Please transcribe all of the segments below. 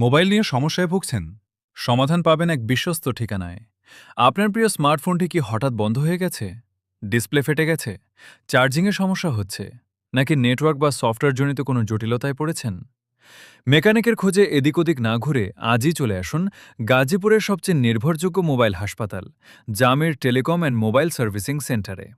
Mobile নিয়ে সমস্যায় ভুগছেন? সমাধান পাবেন এক বিশ্বস্ত ঠিকানায়। আপনার প্রিয় স্মার্টফোনটি কি হঠাৎ বন্ধ হয়ে গেছে? ডিসপ্লে ফেটে গেছে? চার্জিংয়ের সমস্যা হচ্ছে? নাকি নেটওয়ার্ক বা সফটওয়্যারজনিত কোনো জটিলতায় পড়েছেন? মেকানিকের খোঁজে এদিক ওদিক না ঘুরে আজই চলে আসুন গাজীপুরের সবচেয়ে নির্ভরযোগ্য মোবাইল হাসপাতাল, Jamir telecom and mobile servicing সেন্টারে।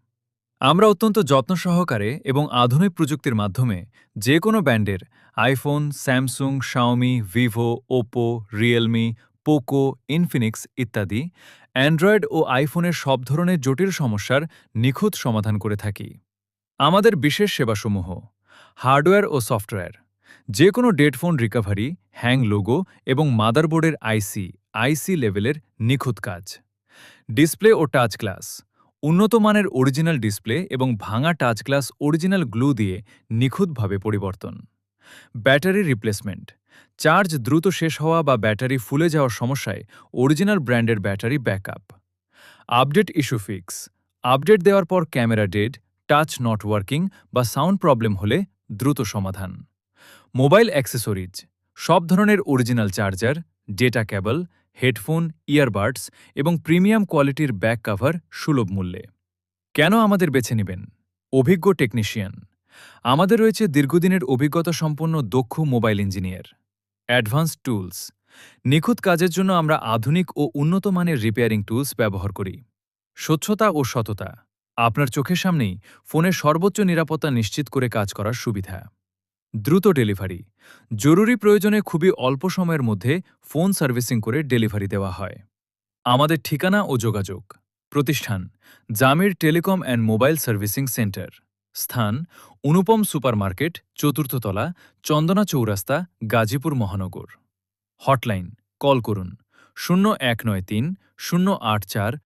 আমরা অত্যন্ত যত্ন সহকারে এবং আধুনিক প্রযুক্তির মাধ্যমে যে কোনো ব্র্যান্ডের iPhone, Samsung, Xiaomi, Vivo, Oppo, Realme, Poco, Infinix ইত্যাদি অ্যান্ড্রয়েড ও আইফোনের সব ধরনের জটিল সমস্যার নিখুঁত সমাধান করে থাকি। আমাদের বিশেষ সেবাসমূহ: হার্ডওয়্যার ও সফটওয়্যার, যে কোনো dead phone recovery, hang logo এবং মাদারবোর্ডের আইসি লেভেলের নিখুঁত কাজ। ডিসপ্লে ও টাচ গ্লাস, উন্নত মানের অরিজিনাল ডিসপ্লে এবং ভাঙা টাচ গ্লাস অরিজিনাল গ্লু দিয়ে নিখুঁতভাবে পরিবর্তন। ব্যাটারি রিপ্লেসমেন্ট, চার্জ দ্রুত শেষ হওয়া বা ব্যাটারি ফুলে যাওয়ার সমস্যায় অরিজিনাল ব্র্যান্ডের battery backup. Update issue fix, update দেওয়ার পর camera dead, touch not working বা সাউন্ড প্রবলেম হলে দ্রুত সমাধান। মোবাইল অ্যাক্সেসরিজ, সব ধরনের অরিজিনাল চার্জার, ডেটা কেবল, হেডফোন, ইয়ারবাডস এবং প্রিমিয়াম কোয়ালিটির ব্যাক কভার সুলভ মূল্যে। কেন আমাদের বেছে নেবেন? অভিজ্ঞ টেকনিশিয়ান, আমাদের রয়েছে দীর্ঘদিনের অভিজ্ঞতা সম্পন্ন দক্ষ মোবাইল ইঞ্জিনিয়ার। অ্যাডভান্সড টুলস, নিখুঁত কাজের জন্য আমরা আধুনিক ও উন্নত মানের রিপেয়ারিং টুলস ব্যবহার করি। স্বচ্ছতা ও সততা, আপনার চোখের সামনেই ফোনের সর্বোচ্চ নিরাপত্তা নিশ্চিত করে কাজ করার সুবিধা। দ্রুত ডেলিভারি, জরুরি প্রয়োজনে খুবই অল্প সময়ের মধ্যে ফোন সার্ভিসিং করে ডেলিভারি দেওয়া হয়। আমাদের ঠিকানা ও যোগাযোগ: প্রতিষ্ঠান Jamir telecom and mobile servicing centre, স্থান অনুপম সুপারমার্কেট, চতুর্থ তলা, চন্দনা চৌরাস্তা, গাজীপুর মহানগর। হটলাইন: কল করুন 0193 084